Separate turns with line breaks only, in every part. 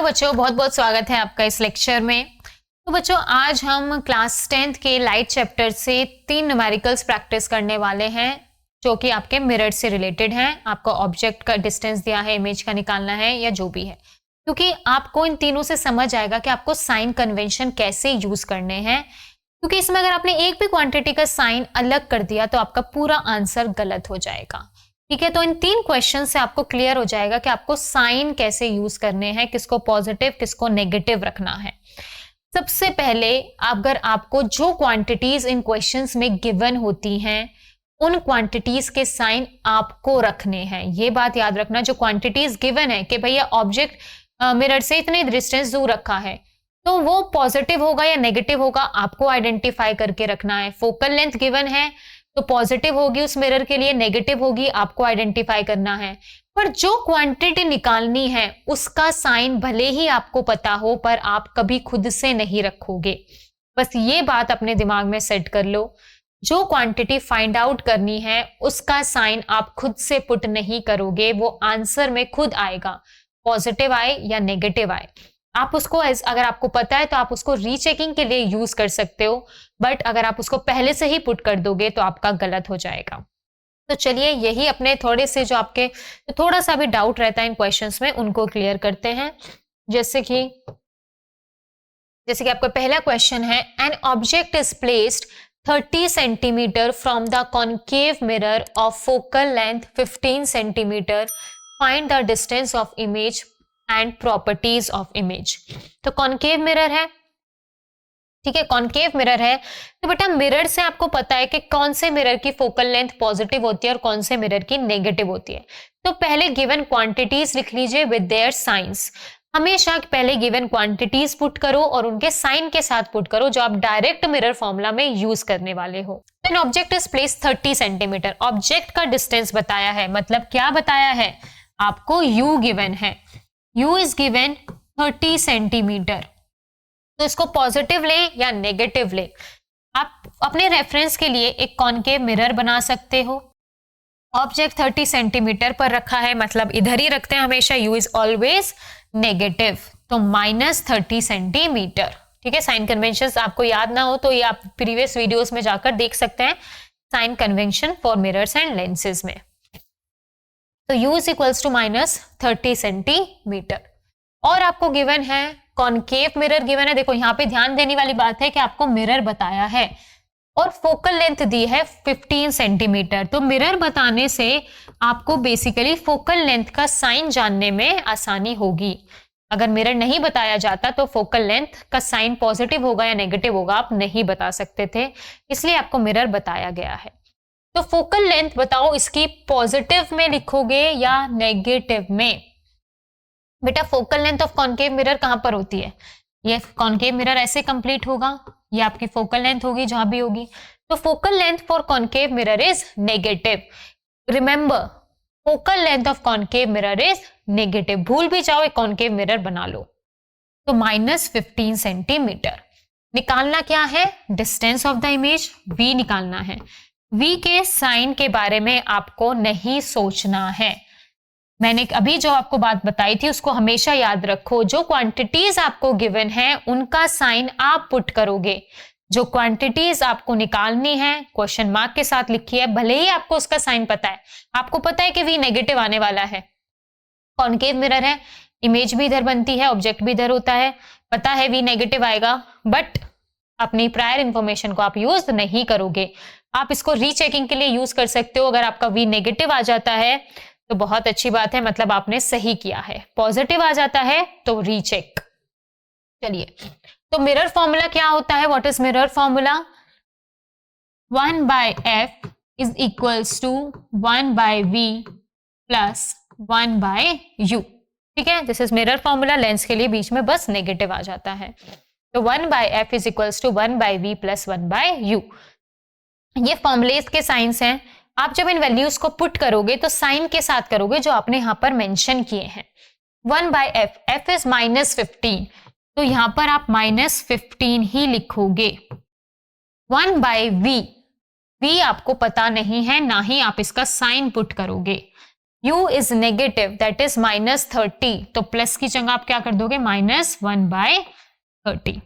Hello बच्चों, बहुत बहुत स्वागत है आपका इस लेक्चर में। तो बच्चों, आज हम क्लास 10th के लाइट चैप्टर से 3 न्यूमेरिकल्स प्रैक्टिस करने वाले हैं जो कि आपके मिरर से रिलेटेड हैं। आपको ऑब्जेक्ट का डिस्टेंस दिया है, इमेज का निकालना है या जो भी है, क्योंकि आपको इन तीनों से समझ आएगा कि आपको साइन कन्वेंशन कैसे यूज करने हैं। क्योंकि इसमें अगर आपने एक भी क्वांटिटी का साइन अलग कर दिया तो आपका पूरा आंसर गलत हो जाएगा। ठीक है, तो इन 3 क्वेश्चन से आपको क्लियर हो जाएगा कि आपको साइन कैसे यूज करने हैं, किसको पॉजिटिव किसको नेगेटिव रखना है। सबसे पहले अगर आपको जो क्वांटिटीज इन क्वेश्चंस में गिवन होती हैं उन क्वांटिटीज के साइन आपको रखने हैं। ये बात याद रखना, जो क्वांटिटीज गिवन है कि भैया ऑब्जेक्ट मिरर से इतने डिस्टेंस दूर रखा है तो वो पॉजिटिव होगा या नेगेटिव होगा, आपको आइडेंटिफाई करके रखना है। फोकल लेंथ गिवन है तो पॉजिटिव होगी उस मिरर के लिए, नेगेटिव होगी, आपको आइडेंटिफाई करना है। पर जो क्वांटिटी निकालनी है उसका साइन भले ही आपको पता हो पर आप कभी खुद से नहीं रखोगे। बस ये बात अपने दिमाग में सेट कर लो, जो क्वांटिटी फाइंड आउट करनी है उसका साइन आप खुद से पुट नहीं करोगे, वो आंसर में खुद आएगा, पॉजिटिव आए या नेगेटिव आए। आप उसको अगर आपको पता है तो आप उसको रीचेकिंग के लिए यूज कर सकते हो, बट अगर आप उसको पहले से ही पुट कर दोगे तो आपका गलत हो जाएगा। तो चलिए यही अपने थोड़े से जो आपके थोड़ा सा भी डाउट रहता है इन क्वेश्चंस में उनको क्लियर करते हैं। जैसे कि आपका पहला क्वेश्चन है, an object is placed 30 centimetre from the concave mirror of focal length 15 centimetre, find the distance of image and properties of image. तो कॉनकेव मिरर है, ठीक है, कॉनकेव मिरर है तो बेटा मिरर से आपको पता है कि कौन से मिरर की फोकल लेंथ पॉजिटिव होती है और कौन से मिरर की नेगेटिव होती है। तो पहले गिवन क्वांटिटीज लिख लीजिए विद देयर साइंस। हमेशा पहले गिवन क्वांटिटीज पुट करो और उनके साइन के साथ पुट करो जो आप डायरेक्ट मिरर फॉर्मूला में यूज करने वाले हो। An object is placed 30 centimetre, object का डिस्टेंस बताया है, मतलब क्या बताया है आपको, u गिवन है, u इज गिवन 30 सेंटीमीटर। तो इसको पॉजिटिव ले या नेगेटिव ले, आप अपने रेफरेंस के लिए एक कॉनकेव मिरर बना सकते हो। ऑब्जेक्ट 30 सेंटीमीटर पर रखा है, मतलब इधर ही रखते हैं हमेशा, u इज ऑलवेज नेगेटिव, तो -30 सेंटीमीटर। ठीक है, साइन कन्वेंशन आपको याद ना हो तो ये आप प्रीवियस वीडियोस में जाकर देख सकते हैं, sign convention for mirrors and lenses में। तो u is equals to -30 centimetre. और आपको गिवन है कॉनकेव मिरर गिवन है। देखो यहाँ पे ध्यान देने वाली बात है कि आपको मिरर बताया है और फोकल लेंथ दी है 15 सेंटीमीटर। तो मिरर बताने से आपको बेसिकली फोकल लेंथ का साइन जानने में आसानी होगी। अगर मिरर नहीं बताया जाता तो फोकल लेंथ का साइन पॉजिटिव होगा या नेगेटिव होगा आप नहीं बता सकते थे, इसलिए आपको मिरर बताया गया है। तो फोकल लेंथ बताओ, इसकी पॉजिटिव में लिखोगे या नेगेटिव में? बेटा focal length of concave mirror कहां पर होती है? ये कॉनकेव मिरर ऐसे कंप्लीट होगा, ये आपकी फोकल लेंथ होगी जहां भी होगी। तो focal length for concave mirror is negative. Remember, focal length of concave mirror is negative. भूल भी जाओ एक कॉनकेव मिरर बना लो। तो -15 सेंटीमीटर। निकालना क्या है? Distance of the image, v निकालना है। v के साइन के बारे में आपको नहीं सोचना है। मैंने अभी जो आपको बात बताई थी उसको हमेशा याद रखो, जो क्वांटिटीज आपको गिवन है उनका साइन आप पुट करोगे। जो क्वांटिटीज आपको निकालनी है क्वेश्चन मार्क के साथ लिखी है, भले ही आपको उसका साइन पता है, आपको पता है कि v नेगेटिव आने वाला है, कॉनकेव मिरर है, इमेज भी इधर बनती है, ऑब्जेक्ट भी इधर होता है, पता है v नेगेटिव आएगा, बट अपनी प्रायर इंफॉर्मेशन को आप यूज नहीं करोगे। आप इसको रीचेकिंग के लिए यूज कर सकते हो। अगर आपका v नेगेटिव आ जाता है तो बहुत अच्छी बात है, मतलब आपने सही किया है। पॉजिटिव आ जाता है तो रीचेक। चलिए, तो मिरर फॉर्मूला क्या होता है? What is mirror formula? 1/f is equals to 1/v plus 1/u। ठीक है, this is mirror formula. Lens के लिए बीच में बस नेगेटिव आ जाता है। तो 1/f is equals to 1/v plus 1/u। ये फॉर्मूलेस के साइंस हैं। आप जब इन वैल्यूज को पुट करोगे तो साइन के साथ करोगे जो आपने यहां पर मेंशन किए हैं। 1/f, f इज -15, तो यहां पर आप -15 ही लिखोगे। 1/v, v आपको पता नहीं है, ना ही आप इसका साइन पुट करोगे। u is negative that is -30, तो प्लस की जगह आप क्या कर दोगे -1/30।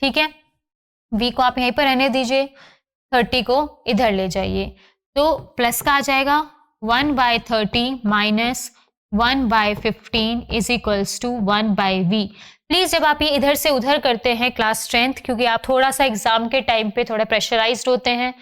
ठीक है, v को आप यहीं पर रहने दीजिए, 30 को इधर ले जाइए, तो प्लस का आ जाएगा 1/30 minus 1/15 is equals to 1/v। Please जब आप ये इधर से उधर करते हैं क्लास स्ट्रेंथ, क्योंकि आप थोड़ा सा एग्जाम के टाइम पे थोड़ा प्रेशराइज्ड होते हैं,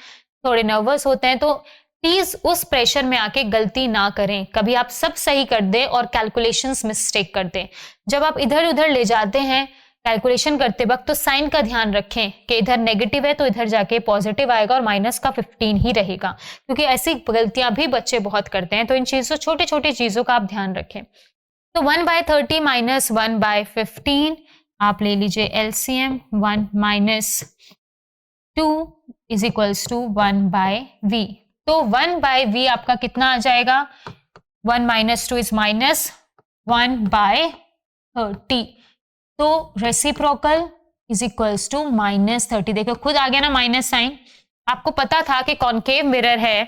थोड़े नर्वस होते हैं, तो प्लीज उस प्रेशर में आके गलती ना करें। कभी आप सब सही कर दें और कैलकुलेशंस मिस्टेक कर दें। जब आप इधर उधर ले जाते हैं कैलकुलेशन करते वक्त, तो साइन का ध्यान रखें कि इधर नेगेटिव है तो इधर जाके पॉजिटिव आएगा और माइनस का 15 ही रहेगा, क्योंकि ऐसी गलतियां भी बच्चे बहुत करते हैं। तो इन चीजों, छोटी छोटी चीजों का आप ध्यान रखें। तो 1/30 माइनस 1/15, आप ले लीजिए LCM, 1 minus 2 is equals to 1/v। तो 1/v आपका कितना आ जाएगा, 1 माइनस 2 इज माइनस 1/30, तो रेसिप्रोकल इज इक्वल्स टू -30। देखो खुद आ गया ना माइनस साइन। आपको पता था कि कॉनकेव मिरर है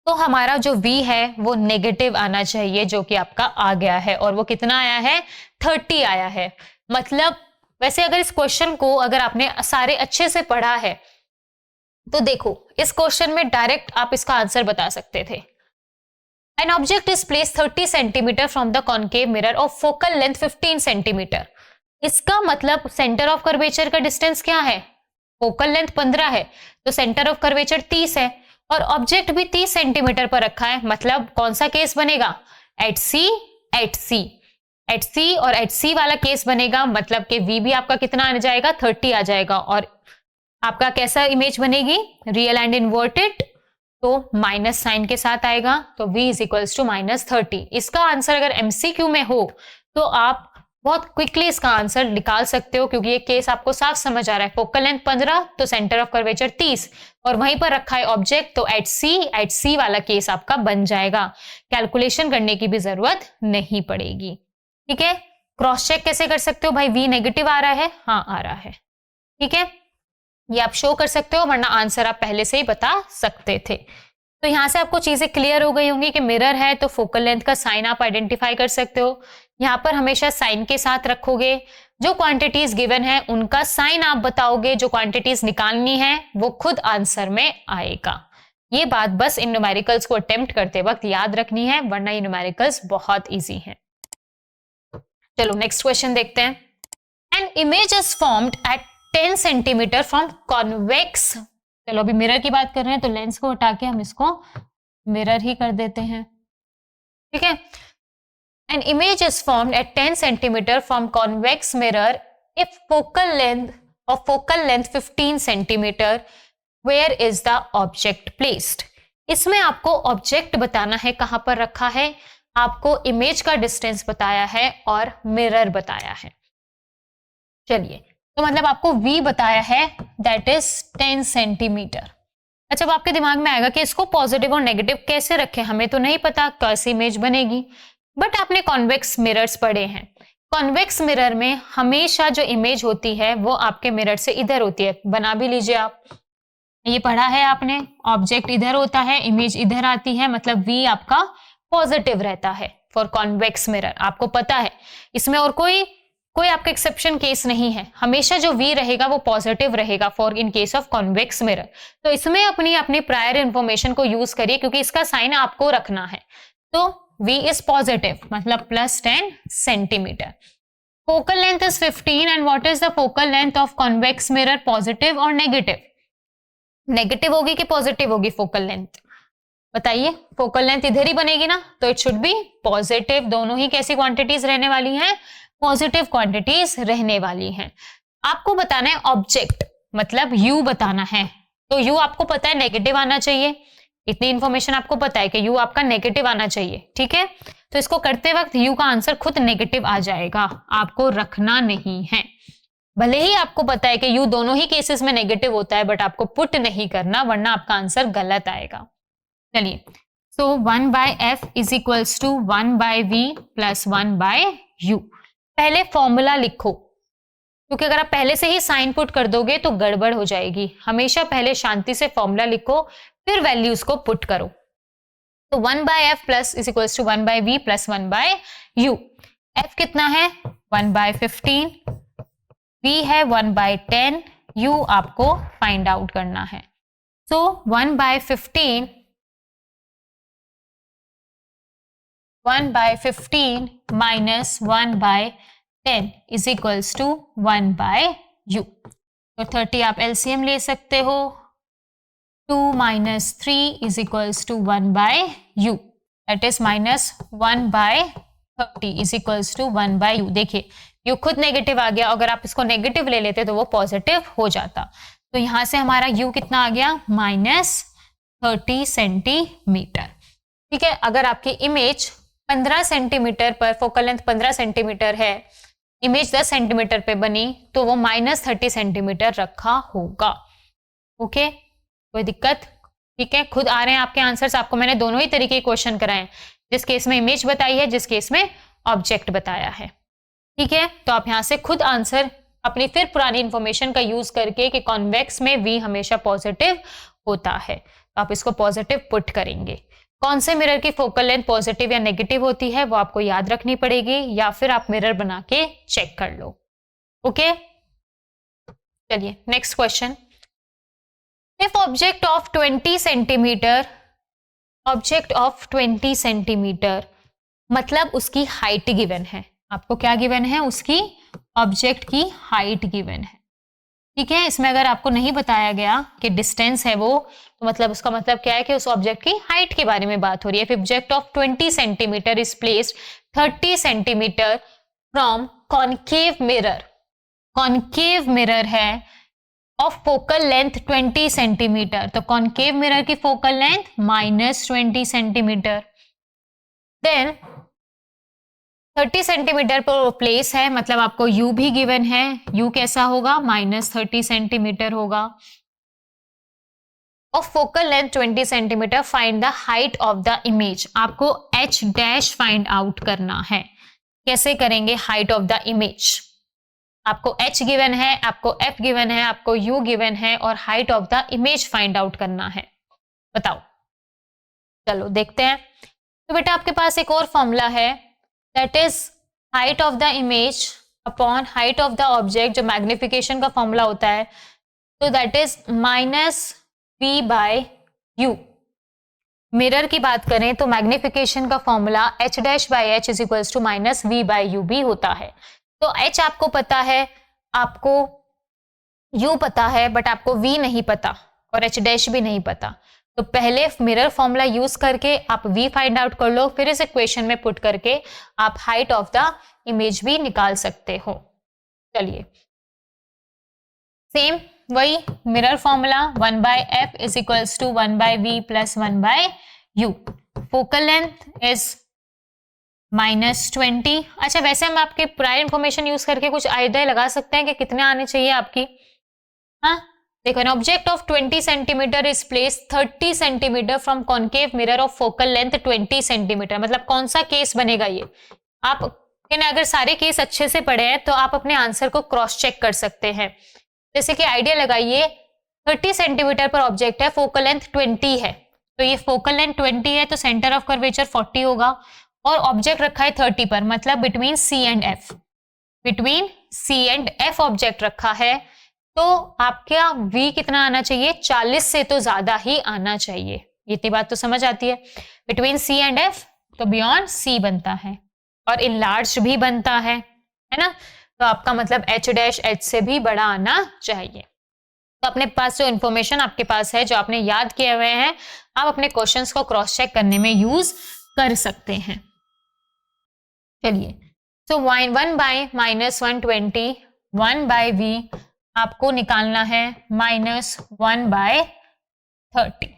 तो हमारा जो v है वो नेगेटिव आना चाहिए, जो कि आपका आ गया है, और वो कितना आया है 30 आया है। मतलब वैसे अगर इस क्वेश्चन को अगर आपने सारे अच्छे से पढ़ा है तो देखो इस क्वेश्चन में डायरेक्ट आप इसका आंसर बता सकते थे। An object is placed 30 cm from the concave mirror of focal length 15 cm। इसका मतलब सेंटर ऑफ कर्वेचर का डिस्टेंस क्या है, फोकल लेंथ 15 है, तो सेंटर ऑफ कर्वेचर 30 है, और ऑब्जेक्ट भी 30 सेंटीमीटर पर रखा है। मतलब कौन सा केस बनेगा, एट सी और एट सी वाला केस बनेगा। मतलब कि v भी आपका कितना आ जाएगा 30 आ जाएगा, और आपका कैसा इमेज बनेगी, रियल एंड इन्वर्टेड, तो माइनस साइन के साथ आएगा, तो v इज इक्वल्स टू -30। इसका आंसर अगर एमसीक्यू में हो तो आप बहुत क्विकली इसका आंसर निकाल सकते हो, क्योंकि ये केस आपको साफ समझ आ रहा है। फोकल लेंथ 15 तो सेंटर ऑफ कर्वेचर 30 और वहीं पर रखा है ऑब्जेक्ट, तो एट सी वाला केस आपका बन जाएगा। कैलकुलेशन करने की भी जरूरत नहीं पड़ेगी। ठीक है, क्रॉस चेक कैसे कर सकते हो, भाई v नेगेटिव आ रहा है, हाँ आ रहा है। ठीक है, ये आप शो कर सकते हो, वरना आंसर आप पहले से ही बता सकते थे। तो यहां से आपको चीजें क्लियर हो गई होंगी कि मिरर है तो फोकल लेंथ का साइन आप आइडेंटिफाई कर सकते हो। यहाँ पर हमेशा साइन के साथ रखोगे, जो क्वांटिटीज गिवन है उनका साइन आप बताओगे, जो क्वांटिटीज निकालनी है वो खुद आंसर में आएगा। ये बात बस इन न्यूमेरिकल्स को अटेम्प्ट करते वक्त याद रखनी है, वरना ये न्यूमेरिकल्स बहुत ईजी हैं। चलो नेक्स्ट क्वेश्चन देखते हैं। N image is formed at 10 centimetre from convex, चलो अभी मिरर की बात कर रहे हैं तो लेंस को हटा के हम इसको मिरर ही कर देते हैं। ठीक है, an image is formed at 10 centimetre from convex mirror if focal length 15 centimetre, where is the object placed. इसमें आपको ऑब्जेक्ट बताना है कहां पर रखा है, आपको इमेज का डिस्टेंस बताया है और मिरर बताया है। चलिए, तो मतलब आपको v बताया है दैट इज 10 सेंटीमीटर। अच्छा, अब आपके दिमाग में आएगा कि इसको पॉजिटिव और नेगेटिव कैसे रखें, हमें तो नहीं पता कैसी इमेज बनेगी, बट आपने कॉन्वेक्स मिरर्स पढ़े हैं। कॉन्वेक्स मिरर में हमेशा जो इमेज होती है वो आपके मिरर से इधर होती है। बना भी लीजिए आप, ये पढ़ा है आपने, ऑब्जेक्ट इधर होता है, इमेज इधर आती है, मतलब v आपका पॉजिटिव रहता है फॉर कॉन्वेक्स मिरर। आपको पता है इसमें और कोई आपका एक्सेप्शन केस नहीं है, हमेशा जो v रहेगा वो पॉजिटिव रहेगा for in case of convex mirror. तो इसमें अपनी प्रायर इंफॉर्मेशन को यूज करिए, क्योंकि इसका साइन आपको रखना है। तो v इज पॉजिटिव, मतलब +10 centimetre. Focal length is 15 and what is the focal length of convex mirror, positive और नेगेटिव? नेगेटिव होगी कि पॉजिटिव होगी फोकल लेंथ, बताइए। फोकल लेंथ इधर ही बनेगी ना, तो इट शुड बी पॉजिटिव। दोनों ही कैसी क्वांटिटीज रहने वाली हैं, पॉजिटिव क्वांटिटीज रहने वाली हैं। आपको बताना है ऑब्जेक्ट, मतलब u बताना है, तो u आपको पता है नेगेटिव आना चाहिए, इतनी इंफॉर्मेशन आपको पता है कि u आपका नेगेटिव आना चाहिए। ठीक है, तो इसको करते वक्त u का आंसर खुद नेगेटिव आ जाएगा, आपको रखना नहीं है। भले ही आपको पता है कि u दोनों ही केसेस में नेगेटिव होता है, बट आपको पुट नहीं करना, वरना आपका आंसर गलत आएगा। चलिए, so 1/f is equals to 1/v plus 1/u। पहले फॉर्मूला लिखो, क्योंकि अगर आप पहले से ही साइन पुट कर दोगे तो गड़बड़ हो जाएगी। हमेशा पहले शांति से फॉर्मूला लिखो, फिर वैल्यूज को पुट करो। तो 1/f plus is equals to 1/v plus 1/u। f कितना है 1/15, v है 1/10, u आपको फाइंड आउट करना है। So 1/15 minus 1/10 is equals to 1/u। तो 30 आप एलसीएम ले सकते हो, 2 minus 3 is equals to 1/u, that is minus 1/30 is equals to 1/u। देखिए u खुद नेगेटिव आ गया, अगर आप इसको नेगेटिव ले लेते तो वो पॉजिटिव हो जाता। तो यहां से हमारा u कितना आ गया -30 सेंटीमीटर। ठीक है, अगर आपकी इमेज 15 सेंटीमीटर पर, फोकल लेंथ 15 सेंटीमीटर है, इमेज 10 सेंटीमीटर पे बनी, तो वो -30 सेंटीमीटर रखा होगा। ओके, कोई दिक्कत? ठीक है, खुद आ रहे हैं आपके आंसर्स। आपको मैंने दोनों ही तरीके के क्वेश्चन कराए, जिस केस में इमेज बताई है, जिस केस में ऑब्जेक्ट बताया है। ठीक है, तो आप यहां से खुद आंसर अपनी फिर पुरानी इंफॉर्मेशन का यूज करके कि कॉन्वेक्स में v हमेशा पॉजिटिव होता है, तो आप इसको पॉजिटिव पुट करेंगे। कौन से मिरर की फोकल लेंथ पॉजिटिव या नेगेटिव होती है वो आपको याद रखनी पड़ेगी, या फिर आप मिरर बना के चेक कर लो। ओके, चलिए next question. If object of 20 centimetre, मतलब उसकी हाइट गिवन है। आपको क्या गिवन है? उसकी ऑब्जेक्ट की हाइट गिवन है। ठीक है, इसमें अगर आपको नहीं बताया गया कि डिस्टेंस है वो, तो मतलब उसका मतलब क्या है कि उस ऑब्जेक्ट की हाइट के बारे में बात हो रही है। If object of 20 centimetre is placed 30 centimetre from concave mirror है ऑफ फोकल लेंथ 20 सेंटीमीटर, तो कॉनकेव मिरर की focal length -20 centimetre. Then 30 centimetre पर प्लेस है, मतलब आपको u भी गिवन है। u कैसा होगा? -30 सेंटीमीटर होगा। Of focal length 20 centimetre, find the height of the image. आपको h डैश फाइंड आउट करना है। कैसे करेंगे हाइट ऑफ द इमेज? आपको h गिवन है, आपको f गिवन है, आपको u गिवन है, और height of the image find out करना है। बताओ, चलो देखते हैं। तो बेटा आपके पास एक और फॉर्मूला है, that is height of the image upon height of the object, जो मैग्निफिकेशन का फॉर्मूला होता है। तो दैट इज -v/u। मिरर की बात करें तो मैग्निफिकेशन का formula h dash by h is equals to -v/u भी होता है। तो h आपको पता है, आपको u पता है, बट आपको v नहीं पता और h डैश भी नहीं पता। तो पहले मिरर फॉर्मूला यूज करके आप v फाइंड आउट कर लो, फिर इस इक्वेशन में पुट करके आप हाइट ऑफ द इमेज भी निकाल सकते हो। चलिए सेम वही mirror formula, 1/f is equals to 1/v plus 1/u। Focal length is -20। अच्छा, वैसे हम आपके प्रायर इंफॉर्मेशन यूज करके कुछ आइडिया लगा सकते हैं कि कितने आने चाहिए आपकी। हाँ देखो, an object of 20 centimetre is place 30 centimetre from concave mirror of focal length 20 centimetre. मतलब कौन सा केस बनेगा ये? आप अगर सारे केस अच्छे से पढ़े हैं तो आप अपने आंसर को क्रॉस चेक कर सकते हैं। जैसे कि आइडिया लगाइए, 30 सेंटीमीटर पर ऑब्जेक्ट है, फोकल लेंथ 20 है, तो ये फोकल लेंथ 20 है, तो सेंटर ऑफ कर्वेचर 40 होगा, और ऑब्जेक्ट रखा है 30 पर, मतलब between C and F object रखा है। तो आपका v कितना आना चाहिए? 40 से तो ज्यादा ही आना चाहिए। इतनी बात तो समझ आती है। बिटवीन c एंड f, तो बियॉन्ड c बनता है, और इन लार्ज भी बनता है ना। तो आपका मतलब h डैश h से भी बड़ा आना चाहिए। तो अपने पास जो इन्फॉर्मेशन आपके पास है, जो आपने याद किए हुए हैं, आप अपने क्वेश्चंस को क्रॉस चेक करने में यूज कर सकते हैं। चलिए, तो 1/-120, 1/v आपको निकालना है -1/30।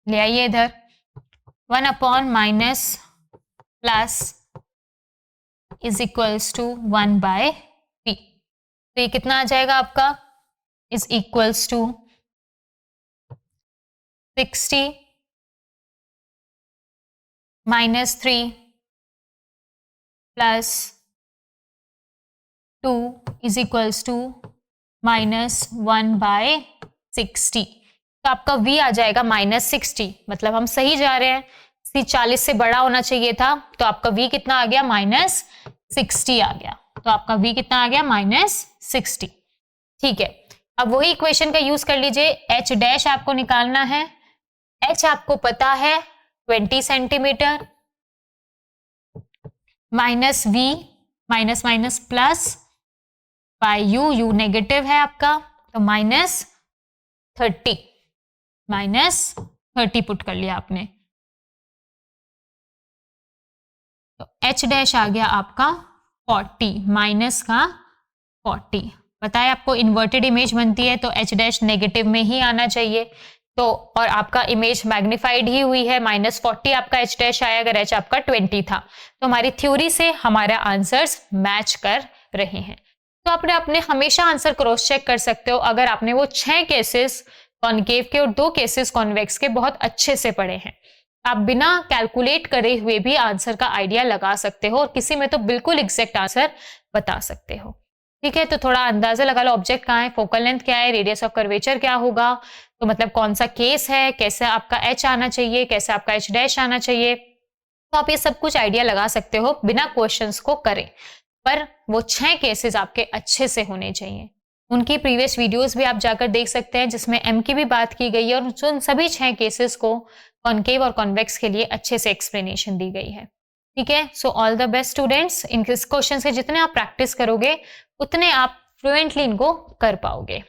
ले आइए इधर, 1/- plus is equals to 1/v। तो ये कितना आ जाएगा आपका? Is equals to 60 -3 plus 2 is equals to -1/60। तो आपका v आ जाएगा -60, मतलब हम सही जा रहे हैं। c 40 से बड़ा होना चाहिए था, तो आपका v कितना आ गया, -60 आ गया। तो आपका v कितना आ गया, -60। ठीक है, अब वही इक्वेशन का यूज कर लीजिए, h डैश आपको निकालना है। h आपको पता है 20 centimetre, minus v, minus minus plus, by u negative है आपका, तो -30, -30 पुट कर लिया आपने। तो h डैश आ गया आपका 40, माइनस का 40। बताए आपको इन्वर्टेड इमेज बनती है तो h डैश नेगेटिव में ही आना चाहिए। तो और आपका इमेज मैग्नीफाइड ही हुई है, -40 आपका h डैश आया अगर h आपका 20 था। तो हमारी थ्योरी से हमारा आंसर्स मैच कर रहे हैं। तो आपने अपने हमेशा आंसर क्रॉस चेक कर सकते हो अगर आपने वो 6 केसेस कॉनकेव के और 2 केसेस कॉन्वेक्स के बहुत अच्छे से पढ़े हैं। आप बिना कैलकुलेट करे हुए भी आंसर का आइडिया लगा सकते हो और किसी में तो बिल्कुल एग्जैक्ट आंसर बता सकते हो। ठीक है, तो थोड़ा अंदाजा लगा लो ऑब्जेक्ट कहाँ है, फोकल लेंथ क्या है, रेडियस ऑफ कर्वेचर क्या होगा, तो मतलब कौन सा केस है, कैसे आपका h आना चाहिए, कैसे आपका h डैश आना चाहिए। तो आप ये सब कुछ आइडिया लगा सकते हो बिना क्वेश्चंस को करें, पर वो 6 केसेस आपके अच्छे से होने चाहिए। उनकी प्रीवियस वीडियोस भी आप जाकर देख सकते हैं जिसमें m की भी बात की गई है और उन सभी 6 केसेस को कॉनकेव और कॉन्वेक्स के लिए अच्छे से एक्सप्लेनेशन दी गई है। ठीक है, so all the best students. In question से जितने आप प्रैक्टिस करोगे उतने आप फ्लुएंटली इनको कर पाओगे।